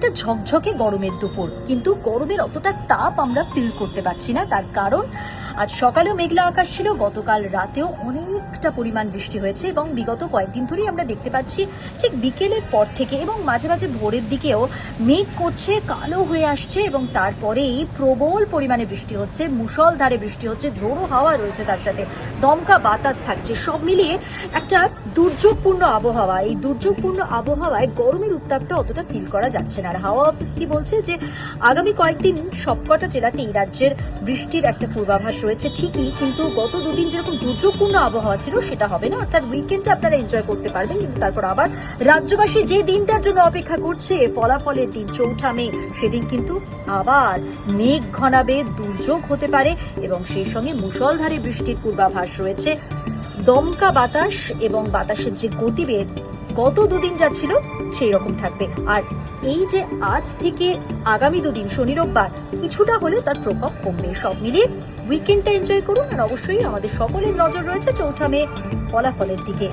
একটা ঝকঝকে গরমের দুপুর, কিন্তু গরমের অতটা তাপ আমরা ফিল করতে পারছি না। তার কারণ আজ সকালেও মেঘলা আকাশ ছিল, গতকাল রাতেও অনেকটা পরিমাণ বৃষ্টি হয়েছে এবং বিগত কয়েকদিন ধরেই আমরা দেখতে পাচ্ছি ঠিক বিকেলের পর থেকে এবং মাঝে মাঝে ভোরের দিকেও মেঘ করছে, কালো হয়ে আসছে এবং তারপরেই প্রবল পরিমাণে বৃষ্টি হচ্ছে, মুষলধারে বৃষ্টি হচ্ছে, ঝোড়ো হাওয়া রয়েছে, তার সাথে দমকা বাতাস থাকছে। সব মিলিয়ে একটা দুর্যোগপূর্ণ আবহাওয়া। এই দুর্যোগপূর্ণ আবহাওয়ায় গরমের উত্তাপটা অতটা ফিল করা যাচ্ছে না। আর হাওয়া অফিস কি বলছে যে আগামী কয়েকদিন সবকটা জেলাতেই রাজ্যের বৃষ্টির একটা পূর্বাভাস রয়েছে ঠিকই, কিন্তু গত দুদিন যেরকম দুর্যোগপূর্ণ আবহাওয়া ছিল সেটা হবে না। অর্থাৎ উইকেন্ডে আপনারা এনজয় করতে পারবেন, কিন্তু তারপর আবার রাজ্যবাসী যে দিনটার জন্য অপেক্ষা করছে, ফলাফলের দিন 4 মে, সেদিন কিন্তু আবার মেঘ ঘনাবে, দুর্যোগ হতে পারে এবং সেই সঙ্গে মুষলধারে বৃষ্টির পূর্বাভাস রয়েছে। দমকা বাতাস এবং বাতাসের যে গতিবেগ গত দুদিন যা ছিল সেই রকম থাকবে। আর এই যে আজ থেকে আগামী দুদিন শনি রোববার কিছুটা হলেও তার প্রকোপ কমবে। সব মিলিয়ে উইকেন্ডটা এনজয় করুন। আর অবশ্যই আমাদের সকলের নজর রয়েছে 4 মে ফলাফলের দিকে।